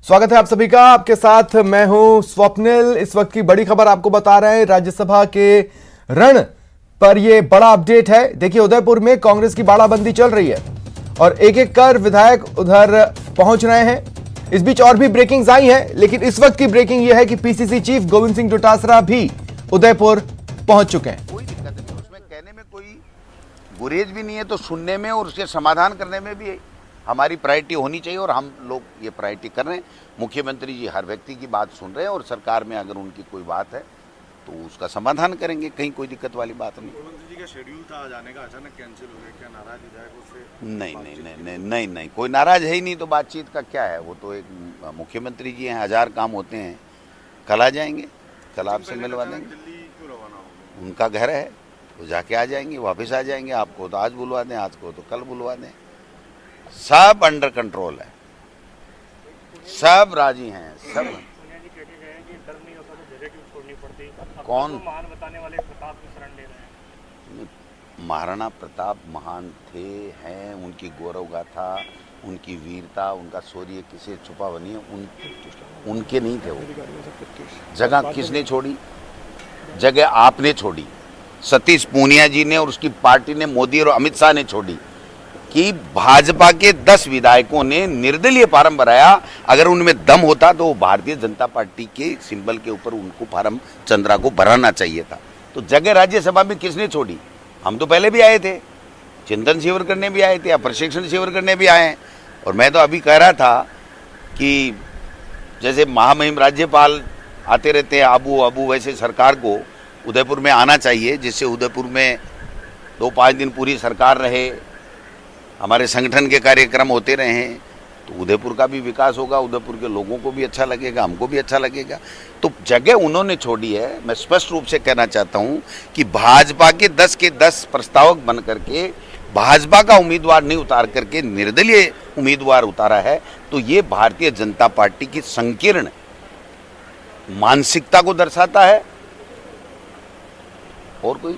स्वागत है आप सभी का। आपके साथ मैं हूं स्वप्निल। इस वक्त की बड़ी खबर आपको बता रहे हैं। राज्यसभा के रण पर यह बड़ा अपडेट है। देखिए, उदयपुर में कांग्रेस की बाड़ाबंदी चल रही है और एक एक कर विधायक उधर पहुंच रहे हैं। इस बीच और भी ब्रेकिंग्स आई हैं, लेकिन इस वक्त की ब्रेकिंग यह है कि पीसीसी चीफ गोविंद सिंह डोटासरा भी उदयपुर पहुंच चुके हैं। कोई दिक्कत नहीं, उसमें कहने में कोई गुरेज भी नहीं है, तो सुनने में और उसके समाधान करने में भी हमारी प्रायोरिटी होनी चाहिए और हम लोग ये प्रायोरिटी कर रहे हैं। मुख्यमंत्री जी हर व्यक्ति की बात सुन रहे हैं और सरकार में अगर उनकी कोई बात है तो उसका समाधान करेंगे, कहीं कोई दिक्कत वाली बात नहीं। मुख्यमंत्री जी का शेड्यूल था जाने का, अचानक कैंसिल हो गया, क्या नाराज विधायकों से? नहीं, कोई नाराज है ही नहीं, तो बातचीत का क्या है। वो तो एक मुख्यमंत्री जी हैं, 1000 काम होते हैं। कल आ जाएंगे, कल आपसे मिलवा देंगे। दिल्ली क्यों रवाना हो गए? उनका घर है, वो जाके आ जाएंगे, वापस आ जाएंगे। आपको तो आज बुलवा दें, आज को तो कल बुलवा दें। सब अंडर कंट्रोल है, सब राजी हैं, सब। कौन? महाराणा प्रताप महान थे, हैं, उनकी गौरव गाथा, उनकी वीरता, उनका शौर्य किसे छुपा बनी है? उनके नहीं थे वो। जगह किसने छोड़ी? जगह आपने छोड़ी। सतीश पूनिया जी ने और उसकी पार्टी ने, मोदी और अमित शाह ने छोड़ी कि भाजपा के 10 विधायकों ने निर्दलीय फार्म भराया। अगर उनमें दम होता तो भारतीय जनता पार्टी के सिंबल के ऊपर उनको फार्म चंद्रा को भराना चाहिए था। तो जगह राज्यसभा में किसने छोड़ी? हम तो पहले भी आए थे, चिंतन शिविर करने भी आए थे, या प्रशिक्षण शिविर करने भी आए हैं। और मैं तो अभी कह रहा था कि जैसे महामहिम राज्यपाल आते रहते हैं आबू, वैसे सरकार को उदयपुर में आना चाहिए, जिससे उदयपुर में 2-5 दिन पूरी सरकार रहे, हमारे संगठन के कार्यक्रम होते रहे, तो उदयपुर का भी विकास होगा, उदयपुर के लोगों को भी अच्छा लगेगा, हमको भी अच्छा लगेगा। तो जगह उन्होंने छोड़ी है। मैं स्पष्ट रूप से कहना चाहता हूं कि भाजपा के 10 के 10 प्रस्तावक बन करके भाजपा का उम्मीदवार नहीं उतार करके निर्दलीय उम्मीदवार उतारा है, तो ये भारतीय जनता पार्टी की संकीर्ण मानसिकता को दर्शाता है और कोई।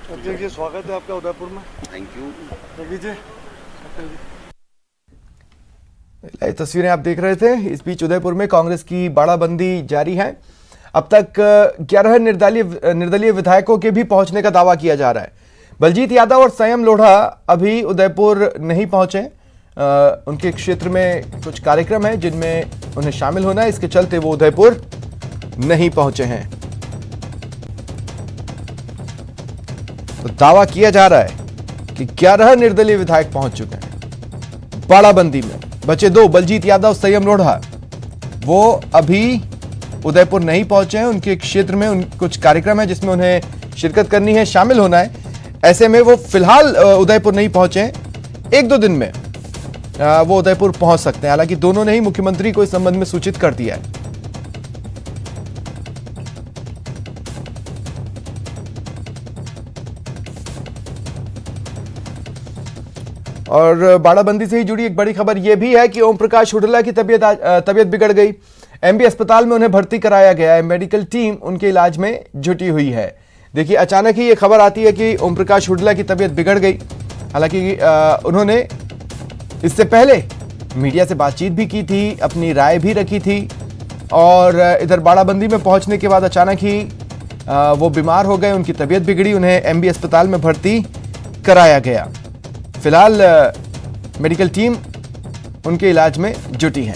अध्यक्ष जी, स्वागत है आपका उदयपुर में। Thank you. तस्वीरें आप देख रहे थे। इस बीच उदयपुर में कांग्रेस की बाड़ाबंदी जारी है। अब तक 11 निर्दलीय विधायकों के भी पहुंचने का दावा किया जा रहा है। बलजीत यादव और संयम लोढ़ा अभी उदयपुर नहीं पहुंचे। उनके क्षेत्र में कुछ कार्यक्रम है जिनमें उन्हें शामिल होना है, इसके चलते वो उदयपुर नहीं पहुंचे हैं। तो दावा किया जा रहा है कि 11 निर्दलीय विधायक पहुंच चुके हैं बाड़ाबंदी में। बचे 2, बलजीत यादव, संयम लोढ़ा, वो अभी उदयपुर नहीं पहुंचे हैं। उनके क्षेत्र में कुछ कार्यक्रम है जिसमें उन्हें शिरकत करनी है, शामिल होना है। ऐसे में वो फिलहाल उदयपुर नहीं पहुंचे हैं। 1-2 दिन में वो उदयपुर पहुंच सकते हैं। हालांकि दोनों ने ही मुख्यमंत्री को इस संबंध में सूचित कर दिया है। और बाड़ाबंदी से ही जुड़ी एक बड़ी खबर यह भी है कि ओम प्रकाश हुड्डा की तबीयत बिगड़ गई। एमबी अस्पताल में उन्हें भर्ती कराया गया है। मेडिकल टीम उनके इलाज में जुटी हुई है। देखिए, अचानक ही यह खबर आती है कि ओम प्रकाश हुड्डा की तबीयत बिगड़ गई। हालांकि उन्होंने इससे पहले मीडिया से बातचीत भी की थी, अपनी राय भी रखी थी, और इधर बाड़ाबंदी में पहुंचने के बाद अचानक ही वो बीमार हो गए, उनकी तबीयत बिगड़ी, उन्हें एमबी अस्पताल में भर्ती कराया गया। फिलहाल मेडिकल टीम उनके इलाज में जुटी है।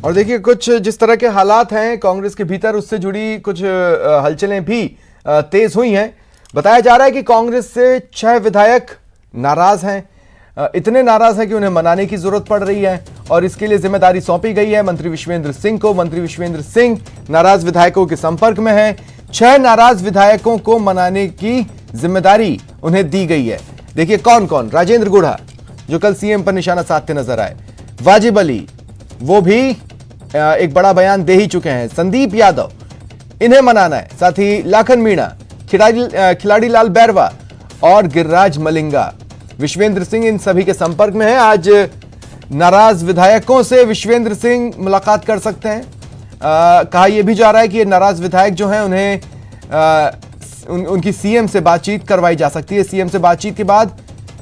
और देखिए, कुछ जिस तरह के हालात हैं कांग्रेस के भीतर, उससे जुड़ी कुछ हलचलें भी तेज हुई हैं। बताया जा रहा है कि कांग्रेस से 6 विधायक नाराज हैं। इतने नाराज हैं कि उन्हें मनाने की जरूरत पड़ रही है और इसके लिए जिम्मेदारी सौंपी गई है मंत्री विश्वेंद्र सिंह को। मंत्री विश्वेंद्र सिंह नाराज विधायकों के संपर्क में हैं। 6 नाराज विधायकों को मनाने की जिम्मेदारी उन्हें दी गई है। देखिए कौन कौन। राजेंद्र गुढ़ा, जो कल सीएम पर निशाना साधते नजर आए। वाजिब अली, वो भी एक बड़ा बयान दे ही चुके हैं। संदीप यादव, इन्हें मनाना है। साथ ही लाखन मीणा, खिलाड़ी लाल बैरवा और गिरिराज मलिंगा। विश्वेंद्र सिंह इन सभी के संपर्क में है। आज नाराज विधायकों से विश्वेंद्र सिंह मुलाकात कर सकते हैं। कहा यह भी जा रहा है कि ये नाराज विधायक जो हैं उन्हें उनकी सीएम से बातचीत करवाई जा सकती है। सीएम से बातचीत के बाद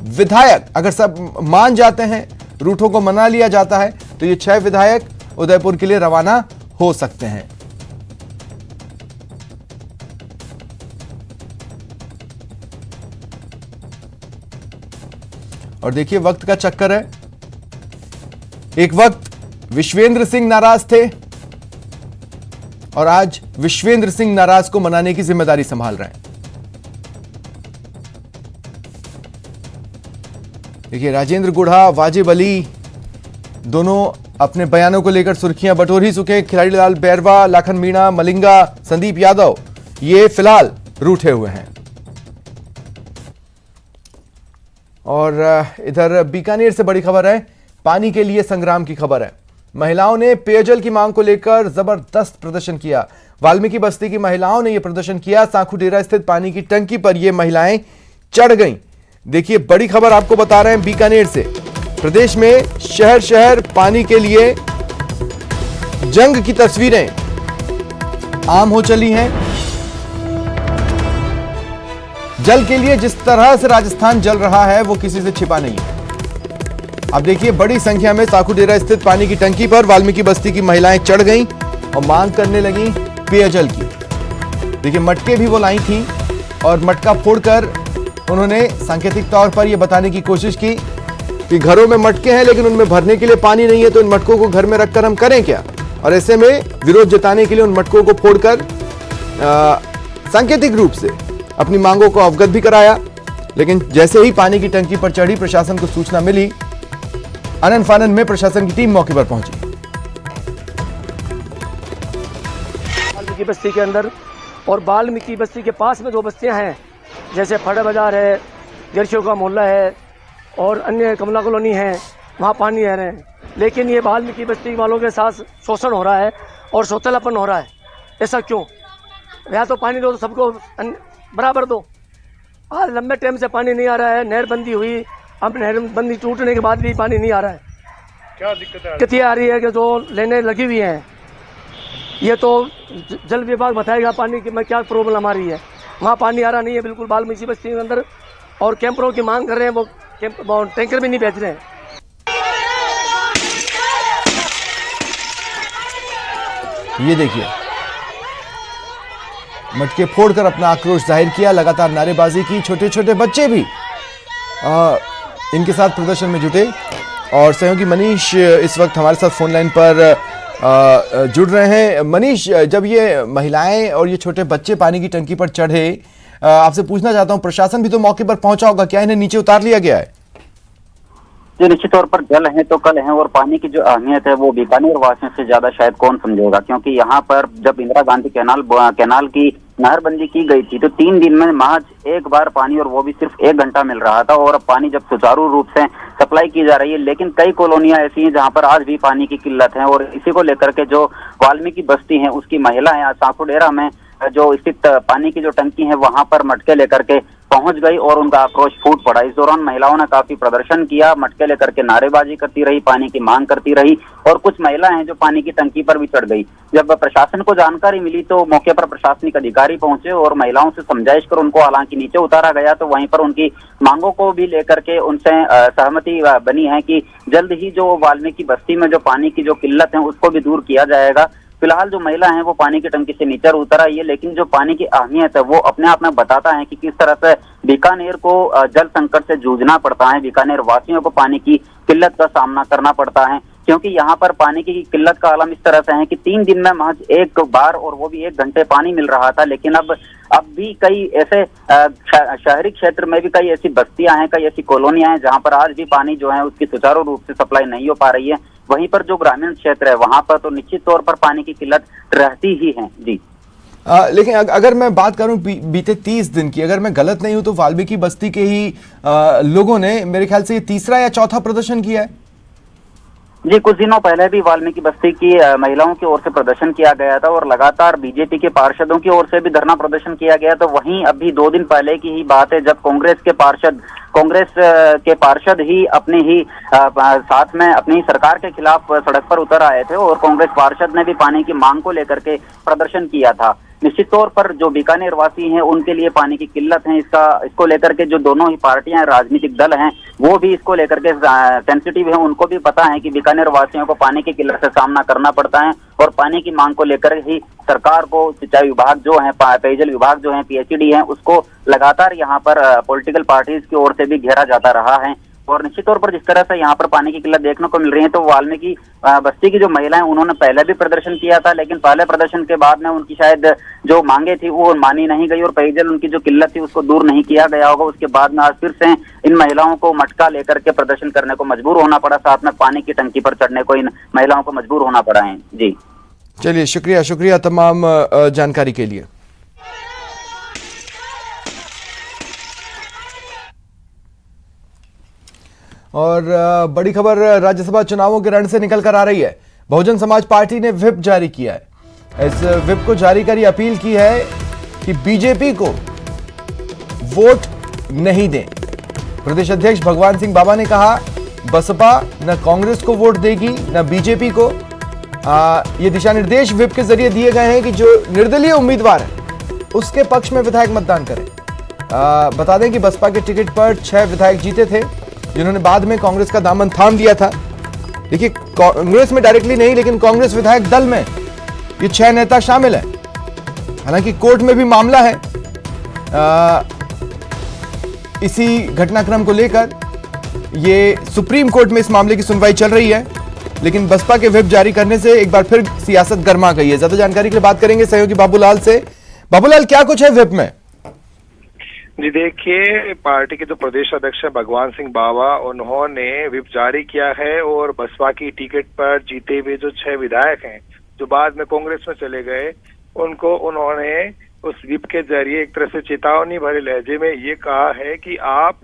विधायक अगर सब मान जाते हैं, रूठों को मना लिया जाता है, तो ये 6 विधायक उदयपुर के लिए रवाना हो सकते हैं। और देखिए वक्त का चक्कर है। एक वक्त विश्वेंद्र सिंह नाराज थे और आज विश्वेंद्र सिंह नाराज को मनाने की जिम्मेदारी संभाल रहे हैं। देखिए राजेंद्र गुढ़ा, वाजिब अली दोनों अपने बयानों को लेकर सुर्खियां बटोर ही चुके। खिलाड़ी लाल बैरवा, लाखन मीणा, मलिंगा, संदीप यादव ये फिलहाल रूठे हुए हैं। और इधर बीकानेर से बड़ी खबर है, पानी के लिए संग्राम की खबर है। महिलाओं ने पेयजल की मांग को लेकर जबरदस्त प्रदर्शन किया। वाल्मीकि बस्ती की महिलाओं ने यह प्रदर्शन किया। सांखू डेरा स्थित पानी की टंकी पर ये महिलाएं चढ़ गईं। देखिए बड़ी खबर आपको बता रहे हैं बीकानेर से। प्रदेश में शहर शहर पानी के लिए जंग की तस्वीरें आम हो चली हैं। जल के लिए जिस तरह से राजस्थान जल रहा है वो किसी से छिपा नहीं है। अब देखिए बड़ी संख्या में सांखू डेरा स्थित पानी की टंकी पर वाल्मीकि बस्ती की महिलाएं चढ़ गईं और मांग करने लगी पेयजल की। देखिए मटके भी वो लाई थी और मटका फोड़कर उन्होंने सांकेतिक तौर पर यह बताने की कोशिश की कि घरों में मटके हैं लेकिन उनमें भरने के लिए पानी नहीं है, तो इन मटकों को घर में रखकर हम करें क्या। और ऐसे में विरोध जताने के लिए उन मटकों को फोड़कर सांकेतिक रूप से अपनी मांगों को अवगत भी कराया। लेकिन जैसे ही पानी की टंकी पर चढ़ी, प्रशासन को सूचना मिली। अनन फानन में प्रशासन की टीम मौके पर पहुंची। वाल्मीकि बस्ती के अंदर और वाल्मीकि बस्ती के पास में 2 बस्तियां हैं, जैसे फड़ा बाजार है, गिरशो का मोहल्ला है और अन्य कमला कॉलोनी है, वहाँ पानी आ रहे हैं। लेकिन ये वाल्मीकि बस्ती वालों के साथ शोषण हो रहा है और सौतेलापन हो रहा है। ऐसा क्यों? या तो पानी दो तो सबको बराबर दो। आज लंबे टाइम से पानी नहीं आ रहा है। नहरबंदी हुई, अब नहरबंदी टूटने के बाद भी पानी नहीं आ रहा है। क्या दिक्कतें कितनी आ रही है कि जो लेने लगी हुई हैं, ये तो जल विभाग बताएगा पानी की में क्या प्रॉब्लम आ रही है। वहाँ पानी आ रहा नहीं है बिल्कुल वाल्मीकि बस्ती के अंदर, और कैंपरों की मांग कर रहे हैं, वो टैंकर भी नहीं भेज रहे हैं। ये देखिए मटके फोड़कर अपना आक्रोश जाहिर किया, लगातार नारेबाजी की। छोटे छोटे बच्चे भी इनके साथ प्रदर्शन में जुटे। और सहयोगी मनीष इस वक्त हमारे साथ फोन लाइन पर जुड़ रहे हैं। मनीष, जब ये महिलाएं और ये छोटे बच्चे पानी की टंकी पर चढ़े, आपसे पूछना चाहता हूं, प्रशासन भी तो मौके पर पहुंचा होगा, क्या इन्हें नीचे उतार लिया गया है? जो निश्चित तौर पर जल है तो कल है, और पानी की जो अहमियत है वो बीकानेर वासियों से ज्यादा शायद कौन समझेगा। क्योंकि यहाँ पर जब इंदिरा गांधी कैनाल की नहरबंदी की गई थी तो 3 दिन में महज एक बार पानी, और वो भी सिर्फ 1 घंटा मिल रहा था। और अब पानी जब सुचारू रूप से सप्लाई की जा रही है, लेकिन कई कॉलोनियां ऐसी हैं जहां पर आज भी पानी की किल्लत है। और इसी को लेकर के जो वाल्मीकि बस्ती है उसकी महिला है, आज सांखू डेरा में जो स्थित पानी की जो टंकी है वहां पर मटके लेकर के पहुंच गई और उनका आक्रोश फूट पड़ा। इस दौरान महिलाओं ने काफी प्रदर्शन किया, मटके लेकर के नारेबाजी करती रही, पानी की मांग करती रही, और कुछ महिलाएं हैं जो पानी की टंकी पर भी चढ़ गई। जब प्रशासन को जानकारी मिली तो मौके पर प्रशासनिक अधिकारी पहुंचे और महिलाओं से समझाइश कर उनको हालांकि नीचे उतारा गया। तो वहीं पर उनकी मांगों को भी लेकर के उनसे सहमति बनी है कि जल्द ही जो वाल्मीकि बस्ती में जो पानी की जो किल्लत है उसको भी दूर किया जाएगा। फिलहाल जो महिला है वो पानी की टंकी से नीचे उतर आई है, लेकिन जो पानी की अहमियत है वो अपने आप में बताता है कि किस तरह से बीकानेर को जल संकट से जूझना पड़ता है, बीकानेर वासियों को पानी की किल्लत का सामना करना पड़ता है। क्योंकि यहाँ पर पानी की किल्लत का आलम इस तरह से है कि 3 दिन में महज एक बार, और वो भी 1 घंटे पानी मिल रहा था। लेकिन अब भी कई ऐसे शहरी क्षेत्र में भी कई ऐसी बस्तियां हैं, कई ऐसी कॉलोनियां हैं जहां पर आज भी पानी जो है उसकी सुचारू रूप से सप्लाई नहीं हो पा रही है। वहीं पर जो ग्रामीण क्षेत्र है वहां पर तो निश्चित तौर पर पानी की किल्लत रहती ही है। जी लेकिन अगर मैं बात करूं बीते 30 दिन की, अगर मैं गलत नहीं हूं तो वाल्मीकि बस्ती के ही लोगों ने मेरे ख्याल से ये तीसरा या चौथा प्रदर्शन किया है। जी, कुछ दिनों पहले भी वाल्मीकि बस्ती की महिलाओं की ओर से प्रदर्शन किया गया था और लगातार बीजेपी के पार्षदों की ओर से भी धरना प्रदर्शन किया गया। तो वहीं अभी 2 दिन पहले की ही बात है जब कांग्रेस के पार्षद कांग्रेस के पार्षद ही अपने ही साथ में अपनी सरकार के खिलाफ सड़क पर उतर आए थे और कांग्रेस पार्षद ने भी पानी की मांग को लेकर के प्रदर्शन किया था। निश्चित तौर पर जो बीकानेर वासी हैं उनके लिए पानी की किल्लत है, इसको लेकर के जो दोनों ही पार्टियां राजनीतिक दल हैं वो भी इसको लेकर के सेंसिटिव है। उनको भी पता है कि बीकानेर वासियों को पानी की किल्लत से सामना करना पड़ता है और पानी की मांग को लेकर ही सरकार को सिंचाई विभाग जो है, पेयजल विभाग जो है, पीएचईडी है, उसको लगातार यहाँ पर पॉलिटिकल पार्टीज की ओर से भी घेरा जाता रहा है। और निश्चित तौर पर जिस तरह से यहाँ पर पानी की किल्लत देखने को मिल रही है तो वाल्मीकि बस्ती की जो महिलाएं उन्होंने पहले भी प्रदर्शन किया था, लेकिन पहले प्रदर्शन के बाद में उनकी शायद जो मांगे थी वो मानी नहीं गई और पेयजल उनकी जो किल्लत थी उसको दूर नहीं किया गया होगा। उसके बाद में आज फिर से इन महिलाओं को मटका लेकर के प्रदर्शन करने को मजबूर होना पड़ा, साथ में पानी की टंकी पर चढ़ने को इन महिलाओं को मजबूर होना पड़ा है। जी चलिए, शुक्रिया तमाम जानकारी के लिए। और बड़ी खबर राज्यसभा चुनावों के रण से निकल कर आ रही है। बहुजन समाज पार्टी ने व्हिप जारी किया है। इस व्हिप को जारी कर अपील की है कि बीजेपी को वोट नहीं दें। प्रदेश अध्यक्ष भगवान सिंह बाबा ने कहा बसपा न कांग्रेस को वोट देगी न बीजेपी को। ये दिशा निर्देश व्हिप के जरिए दिए गए हैं कि जो निर्दलीय उम्मीदवार है उसके पक्ष में विधायक मतदान करें। बता दें कि बसपा के टिकट पर 6 विधायक जीते थे जिन्होंने बाद में कांग्रेस का दामन थाम लिया था। देखिए, कांग्रेस में डायरेक्टली नहीं लेकिन कांग्रेस विधायक दल में ये 6 नेता शामिल हैं। हालांकि कोर्ट में भी मामला है इसी घटनाक्रम को लेकर। ये सुप्रीम कोर्ट में इस मामले की सुनवाई चल रही है, लेकिन बसपा के व्हिप जारी करने से एक बार फिर सियासत गर्मा गई है। ज्यादा जानकारी के लिए बात करेंगे सहयोगी बाबूलाल से। बाबूलाल, क्या कुछ है व्हिप में? जी देखिए, पार्टी के जो प्रदेश अध्यक्ष है भगवान सिंह बाबा, उन्होंने व्हिप जारी किया है और बसपा की टिकट पर जीते हुए जो 6 विधायक हैं जो बाद में कांग्रेस में चले गए, उनको उन्होंने उस व्हिप के जरिए एक तरह से चेतावनी भरे लहजे में ये कहा है कि आप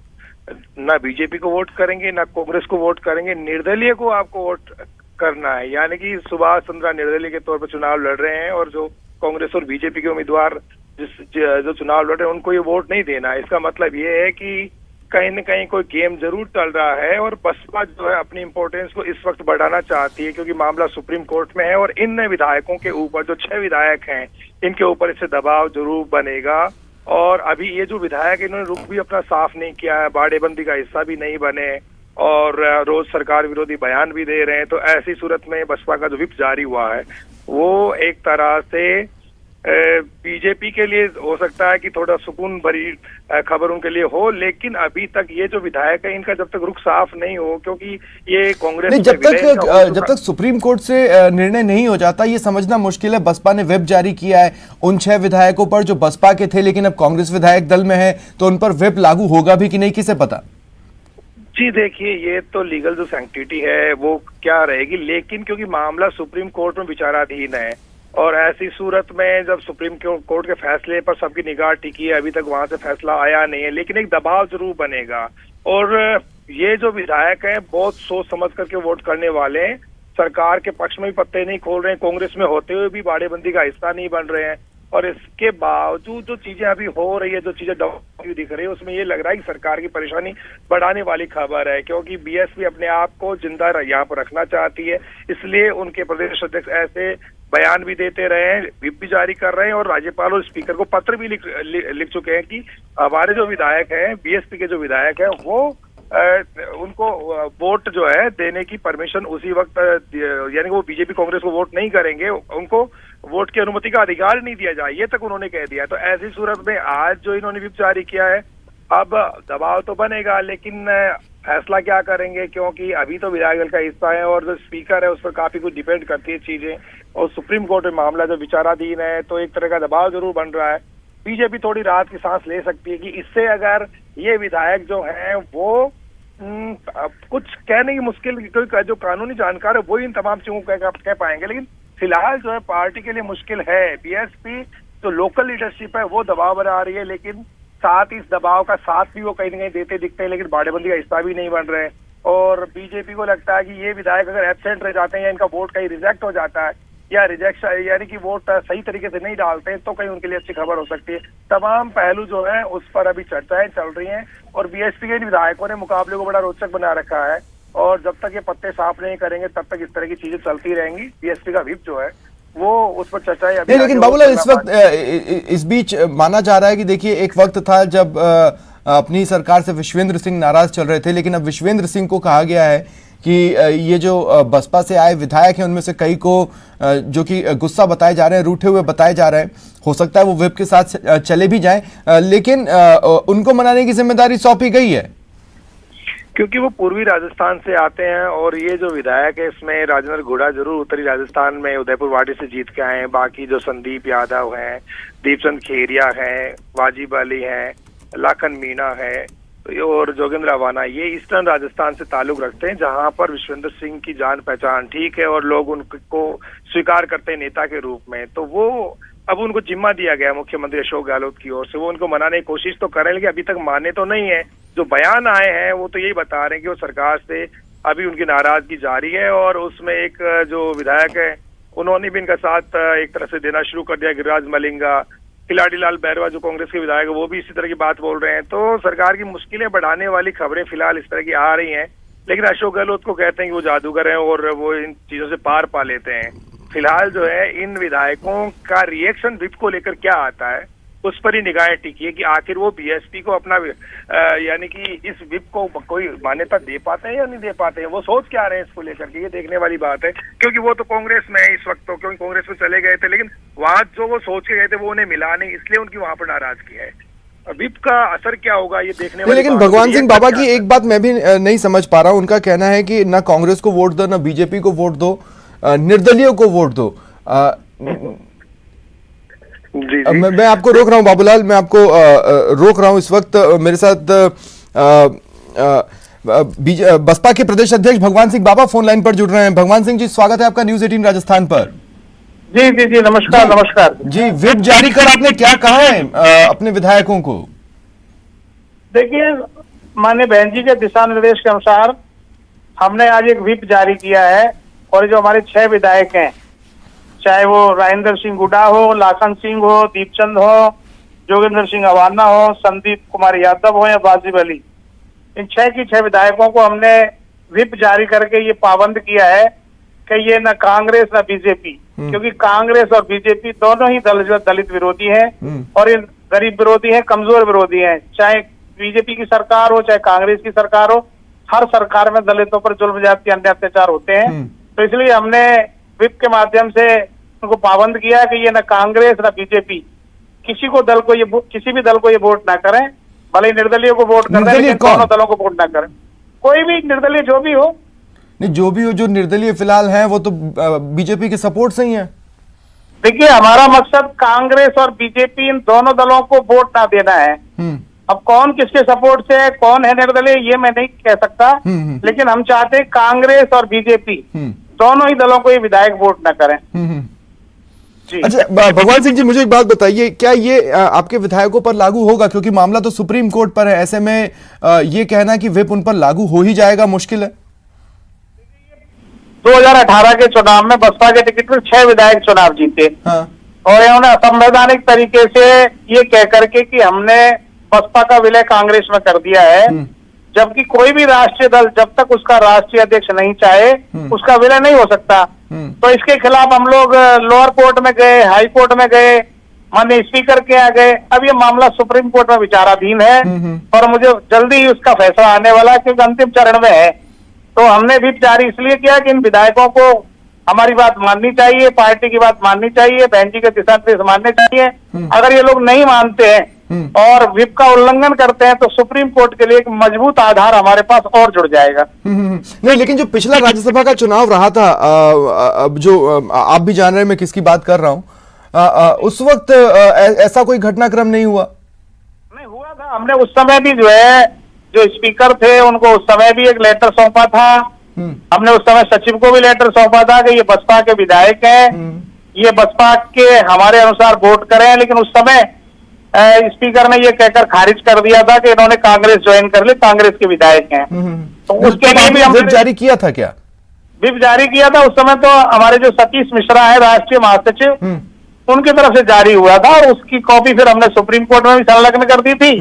ना बीजेपी को वोट करेंगे ना कांग्रेस को वोट करेंगे, निर्दलीय को आपको वोट करना है। यानी कि सुभाष चंद्रा निर्दलीय के तौर पर चुनाव लड़ रहे हैं और जो कांग्रेस और बीजेपी के उम्मीदवार जो चुनाव लड़ रहे हैं उनको ये वोट नहीं देना है। इसका मतलब ये है कि कहीं न कहीं कोई गेम जरूर चल रहा है और बसपा जो है अपनी इंपॉर्टेंस को इस वक्त बढ़ाना चाहती है क्योंकि मामला सुप्रीम कोर्ट में है और इन विधायकों के ऊपर जो 6 विधायक हैं इनके ऊपर इससे दबाव जरूर बनेगा। और अभी ये जो विधायक इन्होंने रुख भी अपना साफ नहीं किया है, बाड़ेबंदी का हिस्सा भी नहीं बने और रोज सरकार विरोधी बयान भी दे रहे हैं, तो ऐसी सूरत में बसपा का जो व्हिप जारी हुआ है वो एक तरह से बीजेपी के लिए हो सकता है कि थोड़ा सुकून भरी खबर उनके लिए हो, लेकिन अभी तक ये जो विधायक है इनका जब तक रुख साफ नहीं हो, क्योंकि ये कांग्रेस नहीं, जब तक सुप्रीम कोर्ट से निर्णय नहीं हो जाता ये समझना मुश्किल है। बसपा ने व्हिप जारी किया है उन 6 विधायकों पर जो बसपा के थे लेकिन अब कांग्रेस विधायक दल में है, तो उन पर व्हिप लागू होगा भी कि नहीं, किसे पता। जी देखिए, ये तो लीगल जो सैंक्टिटी है वो क्या रहेगी, लेकिन क्योंकि मामला सुप्रीम कोर्ट में विचाराधीन है और ऐसी सूरत में जब सुप्रीम कोर्ट के फैसले पर सबकी निगाह टिकी है, अभी तक वहां से फैसला आया नहीं है, लेकिन एक दबाव जरूर बनेगा। और ये जो विधायक हैं बहुत सोच समझ करके वोट करने वाले हैं, सरकार के पक्ष में भी पत्ते नहीं खोल रहे हैं, कांग्रेस में होते हुए भी बाड़ेबंदी का हिस्सा नहीं बन रहे हैं। और इसके बावजूद जो चीजें अभी हो रही है, जो चीजें दिख रही है, उसमें ये लग रहा है कि सरकार की परेशानी बढ़ाने वाली खबर है, क्योंकि बीएसपी अपने आप को जिंदा यहाँ पर रखना चाहती है। इसलिए उनके प्रदेश अध्यक्ष ऐसे बयान भी देते रहे हैं, व्हिप भी जारी कर रहे हैं और राज्यपाल और स्पीकर को पत्र भी लिख चुके हैं कि हमारे जो विधायक हैं, बीएसपी के जो विधायक हैं, वो उनको वोट जो है देने की परमिशन उसी वक्त, यानी वो बीजेपी कांग्रेस को वोट नहीं करेंगे, उनको वोट की अनुमति का अधिकार नहीं दिया जाए, ये तक उन्होंने कह दिया। तो ऐसी सूरत में आज जो इन्होंने व्हिप जारी किया है, अब दबाव तो बनेगा, लेकिन फैसला क्या करेंगे, क्योंकि अभी तो विधायक दल का हिस्सा है और जो स्पीकर है उस पर काफी कुछ डिपेंड करती है चीजें, और सुप्रीम कोर्ट में मामला जो विचाराधीन है, तो एक तरह का दबाव जरूर बन रहा है। बीजेपी थोड़ी राहत की सांस ले सकती है कि इससे अगर ये विधायक जो हैं वो कुछ कहने की मुश्किल, क्योंकि जो कानूनी जानकार है वो इन तमाम चीजों को कह पाएंगे, लेकिन फिलहाल जो है पार्टी के लिए मुश्किल है। बीएसपी जो लोकल लीडरशिप है वो दबाव बना रही है, लेकिन साथ ही इस दबाव का साथ भी वो कहीं न कहीं देते दिखते हैं, लेकिन बाड़ेबंदी का हिस्सा भी नहीं बन रहे हैं। और बीजेपी को लगता है कि ये विधायक अगर एब्सेंट रह जाते हैं या इनका वोट कहीं रिजेक्ट हो जाता है, या रिजेक्शन यानी कि वोट सही तरीके से नहीं डालते हैं, तो कहीं उनके लिए अच्छी खबर हो सकती है। तमाम पहलू जो है उस पर अभी चर्चाएं चल रही हैं और बीएसपी के विधायकों ने मुकाबले को बड़ा रोचक बना रखा है और जब तक ये पत्ते साफ नहीं करेंगे तब तक इस तरह की चीजें चलती रहेंगी। बीएसपी का व्हिप जो है वो उस पर चर्चाएं अभी लेकिन बाबूलाल इस वक्त इस बीच माना जा रहा है कि देखिए एक वक्त था जब अपनी सरकार से विश्वेंद्र सिंह नाराज चल रहे थे, लेकिन अब विश्वेंद्र सिंह को कहा गया है कि ये जो बसपा से आए विधायक हैं उनमें से कई को जो कि गुस्सा बताए जा रहे हैं, रूठे हुए बताए जा रहे हैं, हो सकता है वो व्हिप के साथ चले भी जाएं, लेकिन उनको मनाने की जिम्मेदारी सौंपी गई है क्योंकि वो पूर्वी राजस्थान से आते हैं और ये जो विधायक है इसमें राजेंद्र घोड़ा जरूर उत्तरी राजस्थान में उदयपुर वाडी से जीत के आए हैं। बाकी जो संदीप यादव हैं, दीपचंद खेरिया हैं, वाजिब अली हैं, लाखन मीणा है और जोगेंद्र अवाना, ये ईस्टर्न राजस्थान से ताल्लुक रखते हैं जहां पर विश्वेंद्र सिंह की जान पहचान ठीक है और लोग उनको स्वीकार करते हैं नेता के रूप में। तो वो अब उनको जिम्मा दिया गया मुख्यमंत्री अशोक गहलोत की ओर से, वो उनको मनाने की कोशिश तो कर रहे हैं लेकिन अभी तक माने तो नहीं है। जो बयान आए हैं वो तो यही बता रहे हैं कि वो सरकार से अभी उनकी नाराजगी जारी है और उसमें एक जो विधायक है उन्होंने भी इनका साथ एक तरह से देना शुरू कर दिया। गिरिराज मलिंगा, खिलाड़ी लाल बैरवा जो कांग्रेस के विधायक है वो भी इसी तरह की बात बोल रहे हैं। तो सरकार की मुश्किलें बढ़ाने वाली खबरें फिलहाल इस तरह की आ रही हैं, लेकिन अशोक गहलोत को कहते हैं कि वो जादूगर हैं और वो इन चीजों से पार पा लेते हैं। फिलहाल जो है इन विधायकों का रिएक्शन व्हिप को लेकर क्या आता है उस पर ही निगाहें टिकी है कि आखिर वो बीएसपी को अपना यानी कि इस व्हिप को कोई मान्यता दे पाते हैं या नहीं दे पाते हैं, वो सोच क्या रहे हैं इसको लेकर के, ये देखने वाली बात है। क्योंकि वो तो कांग्रेस में है इस वक्त, तो क्योंकि कांग्रेस में चले गए थे लेकिन वहां जो वो सोच के गए थे वो उन्हें मिला नहीं, इसलिए उनकी वहां पर नाराजगी है। व्हिप का असर क्या होगा ये देखने वाली। लेकिन भगवान सिंह बाबा की एक बात मैं भी नहीं समझ पा रहा हूं, उनका कहना है कि ना कांग्रेस को वोट दो, ना बीजेपी को वोट दो, निर्दलीयों को वोट दो। जी, मैं आपको रोक रहा हूं बाबूलाल, मैं आपको रोक रहा हूं इस वक्त। मेरे साथ बसपा के प्रदेश अध्यक्ष भगवान सिंह बाबा फोन लाइन पर जुड़ रहे हैं। भगवान सिंह जी, स्वागत है आपका न्यूज 18 राजस्थान पर। जी जी जी, नमस्कार नमस्कार जी, व्हिप जारी कर आपने क्या कहा है अपने विधायकों को? देखिए, माननीय बहन जी के दिशा निर्देश के अनुसार हमने आज एक व्हिप जारी किया है और जो हमारे 6 विधायक हैं, चाहे वो राजेंद्र सिंह गुडा हो, लाखन सिंह हो, दीपचंद हो, जोगेंद्र सिंह अवाना हो, संदीप कुमार यादव हो या वाजिब अली, इन 6 की 6 विधायकों को हमने व्हिप जारी करके ये पाबंद किया है कि ये न कांग्रेस न बीजेपी, क्योंकि कांग्रेस और बीजेपी दोनों ही दलित विरोधी हैं और ये गरीब विरोधी हैं, कमजोर विरोधी हैं। चाहे बीजेपी की सरकार हो चाहे कांग्रेस की सरकार हो, हर सरकार में दलितों पर जुल्म जाति अन्य अत्याचार होते हैं। तो इसलिए हमने व्हिप के माध्यम से उनको पाबंद किया है कि ये न कांग्रेस न बीजेपी किसी भी दल को ये वोट ना करें, भले ही निर्दलीय को वोट करें लेकिन दोनों दलों को वोट ना करें। कोई भी निर्दलीय जो भी हो, नहीं जो भी हो, जो निर्दलीय फिलहाल हैं वो तो बीजेपी के सपोर्ट से ही हैं। देखिए, हमारा मकसद कांग्रेस और बीजेपी इन दोनों दलों को वोट ना देना है। अब कौन किसके सपोर्ट से है, कौन है निर्दलीय, ये मैं नहीं कह सकता, लेकिन हम चाहते हैं कांग्रेस और बीजेपी दोनों ही दलों को ये विधायक वोट ना करें। अच्छा भगवान सिंह जी, मुझे एक बात बताइए, क्या ये आपके विधायकों पर लागू होगा? क्योंकि मामला तो सुप्रीम कोर्ट पर है, ऐसे में ये कहना कि व्हिप उन पर लागू हो ही जाएगा मुश्किल है। 2018 के चुनाव में बसपा के टिकट पर 6 विधायक चुनाव जीते। हाँ। और इन्होंने असंवैधानिक तरीके से ये कह करके कि हमने बसपा का विलय कांग्रेस में कर दिया है, जबकि कोई भी राष्ट्रीय दल जब तक उसका राष्ट्रीय अध्यक्ष नहीं चाहे उसका विलय नहीं हो सकता। तो इसके खिलाफ हम लोग लोअर कोर्ट में गए, हाई कोर्ट में गए, माननीय स्पीकर के यहाँ गए। अब ये मामला सुप्रीम कोर्ट में विचाराधीन है और मुझे जल्दी ही उसका फैसला आने वाला है क्योंकि अंतिम चरण में है। तो हमने व्हिप जारी इसलिए किया कि इन विधायकों को हमारी बात माननी चाहिए, पार्टी की बात माननी चाहिए, बहन जी के दिशा निर्देश मानने चाहिए। अगर ये लोग नहीं मानते हैं और व्हिप का उल्लंघन करते हैं तो सुप्रीम कोर्ट के लिए एक मजबूत आधार हमारे पास और जुड़ जाएगा। नहीं, लेकिन जो पिछला राज्यसभा का चुनाव रहा था, अब जो आप भी जान रहे हैं मैं किसकी बात कर रहा हूं, उस वक्त ऐसा कोई घटनाक्रम नहीं हुआ? नहीं हुआ था। हमने उस समय भी जो स्पीकर थे उनको उस समय भी एक लेटर सौंपा था। हमने उस समय सचिव को भी लेटर सौंपा था कि ये बसपा के विधायक हैं, ये बसपा के हमारे अनुसार वोट करें, लेकिन उस समय स्पीकर ने ये कहकर खारिज कर दिया था कि इन्होंने कांग्रेस ज्वाइन कर ली, कांग्रेस के विधायक हैं। तो उसके लिए भी हमने जारी किया था क्या? विप जारी किया था उस समय तो हमारे जो सतीश मिश्रा है राष्ट्रीय महासचिव, उनकी तरफ से जारी हुआ था और उसकी कॉपी फिर हमने सुप्रीम कोर्ट में भी संलग्न कर दी थी।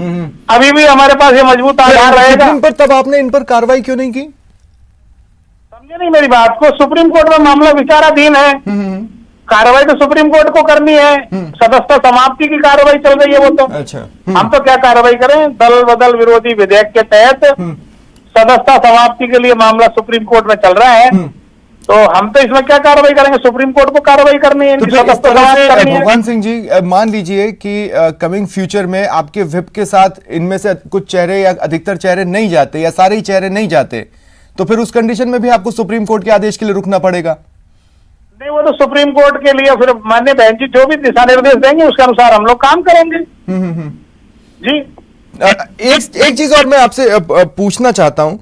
अभी भी हमारे पास ये मजबूत आधार रहेगा। सुप्रीम पर तब आपने इन पर कार्रवाई क्यों नहीं की? समझे नहीं मेरी बात को? सुप्रीम कोर्ट में मामला विचाराधीन है, कार्रवाई तो सुप्रीम कोर्ट को करनी है। सदस्यता समाप्ति की कार्रवाई चल रही है वो तो। अच्छा। हम तो क्या कार्रवाई करें? दल बदल विरोधी विधेयक के तहत सदस्यता समाप्ति के लिए मामला सुप्रीम कोर्ट में चल रहा है, तो हम तो इसमें क्या कार्रवाई करेंगे? सुप्रीम कोर्ट को कार्रवाई करनी है, तो इनकी फिर इस सदस्यता तरह समाप्त से करनी है। भगवान सिंह जी, मान लीजिए कि कमिंग फ्यूचर में आपके विप के साथ इनमें से कुछ चेहरे या अधिकतर चेहरे नहीं जाते या सारे ही चेहरे नहीं जाते, तो फिर उस कंडीशन में भी आपको सुप्रीम कोर्ट के आदेश के लिए रुकना पड़ेगा? नहीं, वो तो सुप्रीम कोर्ट के लिए फिर माननीय बहन जी जो भी दिशा निर्देश देंगे उसके अनुसार हम लोग काम करेंगे। जी। एक चीज और मैं आपसे पूछना चाहता हूं,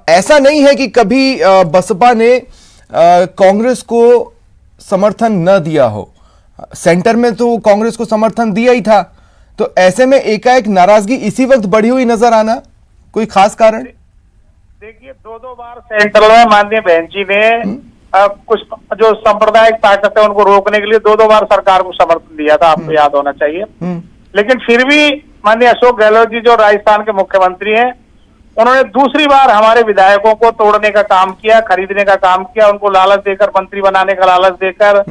ऐसा नहीं है कि कभी बसपा ने कांग्रेस को समर्थन न दिया हो, सेंटर में तो कांग्रेस को समर्थन दिया ही था, तो ऐसे में एकाएक नाराजगी इसी वक्त बढ़ी हुई नजर आना, कोई खास कारण? देखिए, दो बार सेंट्रल में माननीय बहन जी ने कुछ जो सांप्रदायिक ताकत है उनको रोकने के लिए दो बार सरकार को समर्थन दिया था, आपको याद होना चाहिए। लेकिन फिर भी माननीय अशोक गहलोत जी जो राजस्थान के मुख्यमंत्री हैं, उन्होंने दूसरी बार हमारे विधायकों को तोड़ने का काम किया, खरीदने का काम किया, उनको लालच देकर, मंत्री बनाने का लालच देकर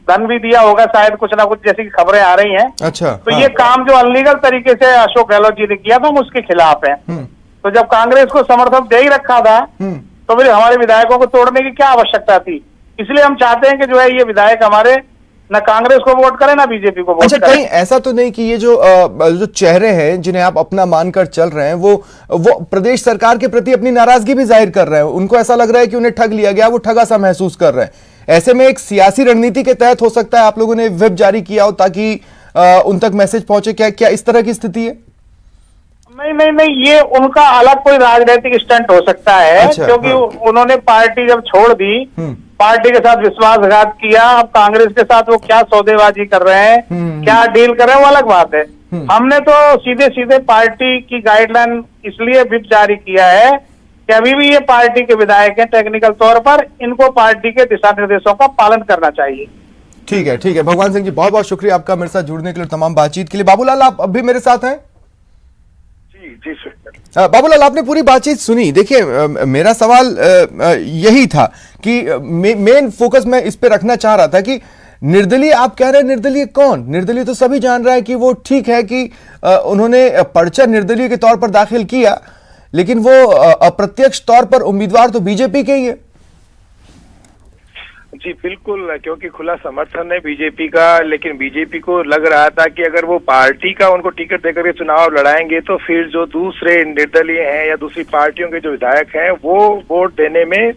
धन भी दिया होगा शायद, कुछ ना कुछ, जैसी की खबरें आ रही हैं। अच्छा। तो ये काम जो अनलीगल तरीके से अशोक गहलोत जी ने किया था, हम उसके खिलाफ हैं। तो जब कांग्रेस को समर्थन दे ही रखा था, तो फिर हमारे विधायकों को तोड़ने की क्या आवश्यकता थी? इसलिए हम चाहते हैं कि जो है ये विधायक हमारे न कांग्रेस को वोट करें ना बीजेपी को वोट अच्छा, करें। कहीं ऐसा तो नहीं कि ये जो चेहरे हैं जिन्हें आप अपना मानकर चल रहे हैं, वो प्रदेश सरकार के प्रति अपनी नाराजगी भी जाहिर कर रहे हैं, उनको ऐसा लग रहा है कि उन्हें ठग लिया गया, वो ठगा सा महसूस कर रहे हैं? ऐसे में एक सियासी रणनीति के तहत हो सकता है आप लोगों ने व्हिप जारी किया हो ताकि उन तक मैसेज पहुंचे, क्या इस तरह की स्थिति है? नहीं, ये उनका अलग कोई राजनीतिक स्टंट हो सकता है। अच्छा, क्योंकि हाँ। उन्होंने पार्टी जब छोड़ दी, पार्टी के साथ विश्वासघात किया, अब कांग्रेस के साथ वो क्या सौदेबाजी कर रहे हैं, क्या डील कर रहे हैं, वो अलग बात है। हमने तो सीधे पार्टी की गाइडलाइन इसलिए व्हिप जारी किया है कि अभी भी ये पार्टी के विधायक हैं, टेक्निकल तौर पर इनको पार्टी के दिशा निर्देशों का पालन करना चाहिए। ठीक है भगवान सिंह जी, बहुत बहुत शुक्रिया आपका मेरे साथ जुड़ने के लिए, तमाम बातचीत के लिए। बाबूलाल, आप अब भी मेरे साथ हैं? जी सर। बाबूलाल, आपने पूरी बातचीत सुनी। देखिए, मेरा सवाल यही था कि मेन फोकस मैं इस पे रखना चाह रहा था कि निर्दलीय, आप कह रहे हैं निर्दलीय कौन? निर्दलीय तो सभी जान रहा है कि वो ठीक है कि उन्होंने पर्चा निर्दलीय के तौर पर दाखिल किया, लेकिन वो अप्रत्यक्ष तौर पर उम्मीदवार तो बीजेपी के ही है। जी बिल्कुल, क्योंकि खुला समर्थन है बीजेपी का, लेकिन बीजेपी को लग रहा था कि अगर वो पार्टी का उनको टिकट देकर के चुनाव लड़ाएंगे तो फिर जो दूसरे निर्दलीय हैं या दूसरी पार्टियों के जो विधायक हैं वो वोट देने में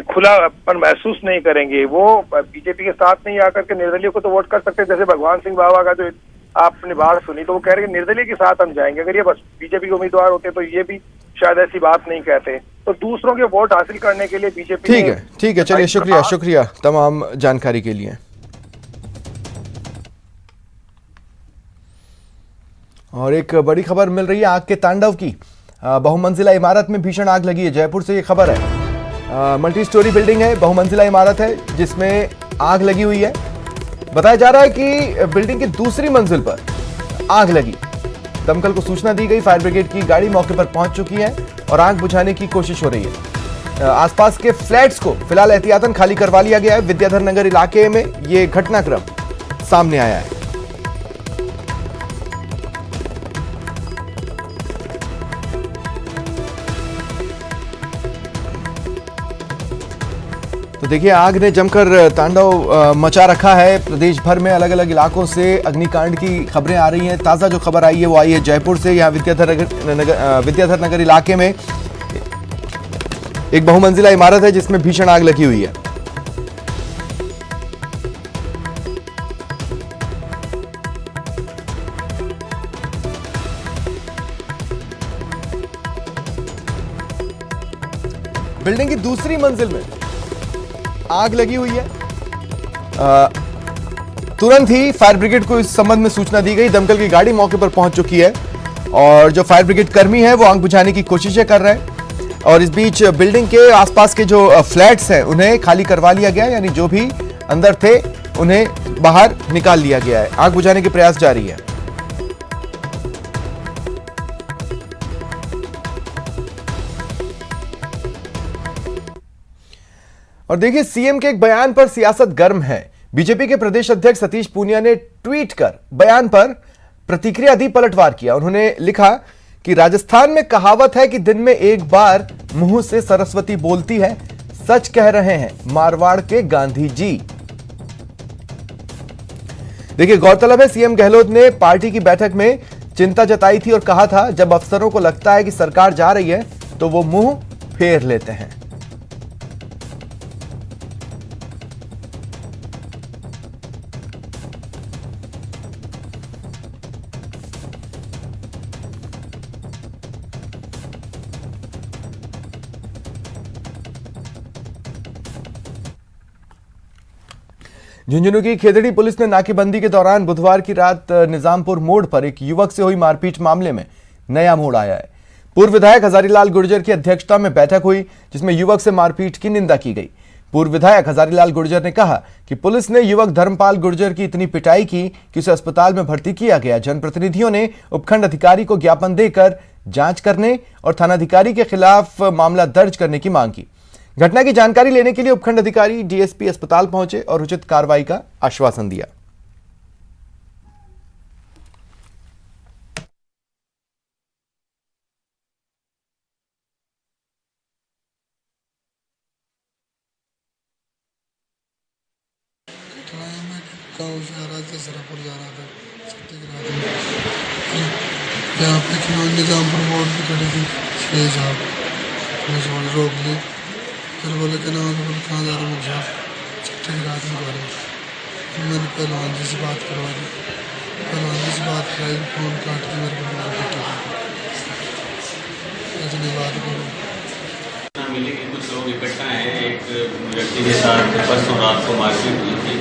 खुलापन महसूस नहीं करेंगे। वो बीजेपी के साथ नहीं आकर के निर्दलीय को तो वोट कर सकते। जैसे भगवान सिंह बाबा का जो आपने बात सुनी, तो वो कह रहे हैं निर्दलीय के साथ हम जाएंगे। अगर ये बस बीजेपी के उम्मीदवार होते तो ये भी शायद ऐसी बात नहीं कहते। तो दूसरों के वोट हासिल करने के लिए बीजेपी ठीक है, चलिए, शुक्रिया तमाम जानकारी के लिए। और एक बड़ी खबर मिल रही है आग के तांडव की। बहुमंजिला इमारत में भीषण आग लगी है, जयपुर से ये खबर है। मल्टी स्टोरी बिल्डिंग है, बहुमंजिला इमारत है जिसमें आग लगी हुई है। बताया जा रहा है कि बिल्डिंग की दूसरी मंजिल पर आग लगी। दमकल को सूचना दी गई, फायर ब्रिगेड की गाड़ी मौके पर पहुंच चुकी है और आग बुझाने की कोशिश हो रही है। आसपास के फ्लैट्स को फिलहाल एहतियातन खाली करवा लिया गया है। विद्याधर नगर इलाके में यह घटनाक्रम सामने आया है। तो देखिए, आग ने जमकर तांडव मचा रखा है। प्रदेश भर में अलग अलग इलाकों से अग्निकांड की खबरें आ रही हैं। ताज़ा जो खबर आई है वो आई है जयपुर से। यहाँ विद्याधर नगर इलाके में एक बहुमंजिला इमारत है जिसमें भीषण आग लगी हुई है। बिल्डिंग की दूसरी मंजिल में आग लगी हुई है। तुरंत ही फायर ब्रिगेड को इस संबंध में सूचना दी गई। दमकल की गाड़ी मौके पर पहुंच चुकी है और जो फायर ब्रिगेड कर्मी है वो आग बुझाने की कोशिशें कर रहे हैं। और इस बीच बिल्डिंग के आसपास के जो फ्लैट्स हैं उन्हें खाली करवा लिया गया, यानी जो भी अंदर थे उन्हें बाहर निकाल लिया गया है। आग बुझाने के प्रयास जारी है। और देखिए, सीएम के एक बयान पर सियासत गर्म है। बीजेपी के प्रदेश अध्यक्ष सतीश पूनिया ने ट्वीट कर बयान पर प्रतिक्रिया दी, पलटवार किया। उन्होंने लिखा कि राजस्थान में कहावत है कि दिन में एक बार मुंह से सरस्वती बोलती है, सच कह रहे हैं मारवाड़ के गांधी जी। देखिए, गौरतलब है सीएम गहलोत ने पार्टी की बैठक में चिंता जताई थी और कहा था जब अफसरों को लगता है कि सरकार जा रही है तो वो मुंह फेर लेते हैं। झुंझुनू की खेतड़ी पुलिस ने नाकेबंदी के दौरान बुधवार की रात निजामपुर मोड़ पर एक युवक से हुई मारपीट मामले में नया मोड़ आया है। पूर्व विधायक हजारीलाल गुर्जर की अध्यक्षता में बैठक हुई जिसमें युवक से मारपीट की निंदा की गई। पूर्व विधायक हजारीलाल गुर्जर ने कहा कि पुलिस ने युवक धर्मपाल गुर्जर की इतनी पिटाई की कि उसे अस्पताल में भर्ती किया गया। जनप्रतिनिधियों ने उपखंड अधिकारी को ज्ञापन देकर जांच करने और थानाधिकारी के खिलाफ मामला दर्ज करने की मांग की। घटना की जानकारी लेने के लिए उपखंड अधिकारी डीएसपी अस्पताल पहुंचे और उचित कार्रवाई का आश्वासन दिया। गाँव जा रहा था, सरापुर जा रहा था, छुट्टी की रात में यहाँ पे निजामपुर मोड़ पे खड़ी थी 6 साहब, पुलिस वाले रोक ली। फिर बोले कि ना कहाँ जा रहा हूँ, छुट्टी की रात में बोले। मैंने पहलवान जी से बात करवा दी, पहलवान जी से बात कराई, फ़ोन काट के मेरे को इतनी बात करो। मिले कि कुछ लोग इकट्ठा हैं, एक व्यक्ति के साथ परसों रात को मारपीट हुई थी।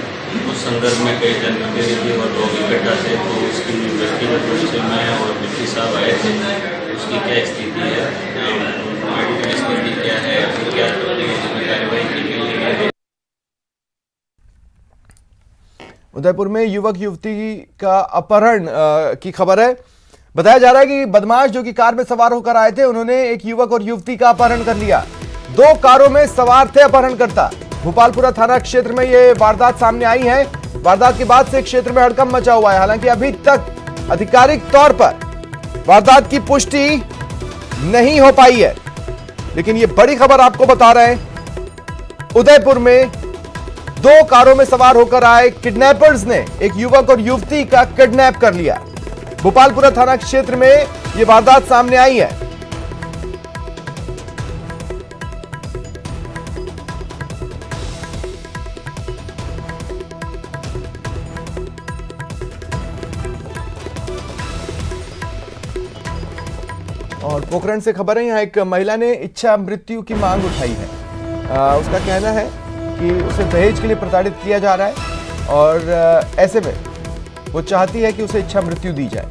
उस संदर्भ में कई जनप्रतिनिधि और लोग इकट्ठा थे, तो उसकी व्यक्तिगत रूप से मैं और डिप्टी साहब आए थे। उसकी क्या स्थिति है, मेडिकल स्थिति क्या है, क्या कार्रवाई की गई है। उदयपुर में युवक युवती का अपहरण की खबर है। बताया जा रहा है कि बदमाश जो कि कार में सवार होकर आए थे, उन्होंने एक युवक और युवती का अपहरण कर लिया। 2 कारों में सवार थे अपहरणकर्ता। भोपालपुरा थाना क्षेत्र में यह वारदात सामने आई है। वारदात के बाद से क्षेत्र में हड़कंप मचा हुआ है। हालांकि अभी तक आधिकारिक तौर पर वारदात की पुष्टि नहीं हो पाई है, लेकिन यह बड़ी खबर आपको बता रहे हैं। उदयपुर में 2 कारों में सवार होकर आए किडनैपर्स ने एक युवक और युवती का किडनैप कर लिया। भोपालपुरा थाना क्षेत्र में यह वारदात सामने आई है। और पोखरण से खबर है, यहां एक महिला ने इच्छा मृत्यु की मांग उठाई है। उसका कहना है कि उसे दहेज के लिए प्रताड़ित किया जा रहा है और ऐसे में वो चाहती है कि उसे इच्छा मृत्यु दी जाए।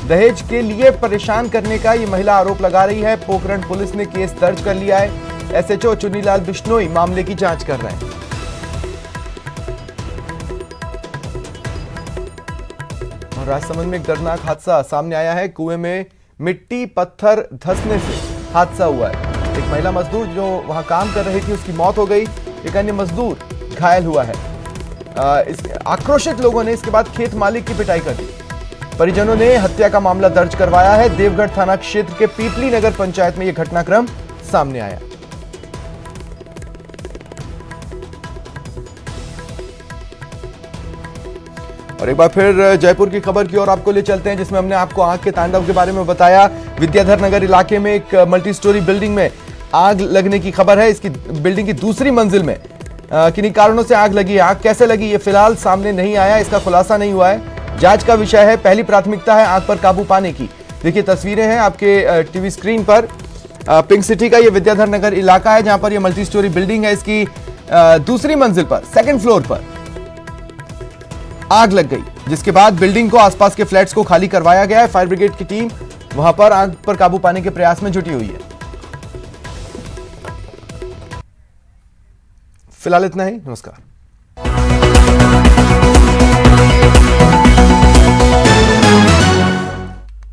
दहेज के लिए परेशान करने का ये महिला आरोप लगा रही है। पोखरण पुलिस ने केस दर्ज कर लिया है। एसएचओ चुन्नीलाल बिश्नोई मामले की जांच कर रहे हैं। और राजसमंद में एक दर्दनाक हादसा सामने आया है। कुएं में मिट्टी पत्थर धंसने से हादसा हुआ है। एक महिला मजदूर जो वहां काम कर रही थी उसकी मौत हो गई, एक अन्य मजदूर घायल हुआ है। आक्रोशित लोगों ने इसके बाद खेत मालिक की पिटाई कर दी। परिजनों ने हत्या का मामला दर्ज करवाया है। देवगढ़ थाना क्षेत्र के पीपली नगर पंचायत में यह घटनाक्रम सामने आया। और एक बार फिर जयपुर की खबर की ओर आपको ले चलते हैं, जिसमें हमने आपको आग के तांडव के बारे में बताया। विद्याधर नगर इलाके में एक मल्टी स्टोरी बिल्डिंग में आग लगने की खबर है। इसकी बिल्डिंग की दूसरी मंजिल में किन्हीं कारणों से आग लगी है। आग कैसे लगी ये फिलहाल सामने नहीं आया, इसका खुलासा नहीं हुआ है। जांच का विषय है। पहली प्राथमिकता है आग पर काबू पाने की। देखिए तस्वीरें हैं आपके टीवी स्क्रीन पर। पिंक सिटी का ये विद्याधर नगर इलाका है जहां पर ये मल्टी स्टोरी बिल्डिंग है। इसकी दूसरी मंजिल पर, सेकंड फ्लोर पर आग लग गई, जिसके बाद बिल्डिंग को, आसपास के फ्लैट्स को खाली करवाया गया है। फायर ब्रिगेड की टीम वहां पर आग पर काबू पाने के प्रयास में जुटी हुई है। फिलहाल इतना ही, नमस्कार।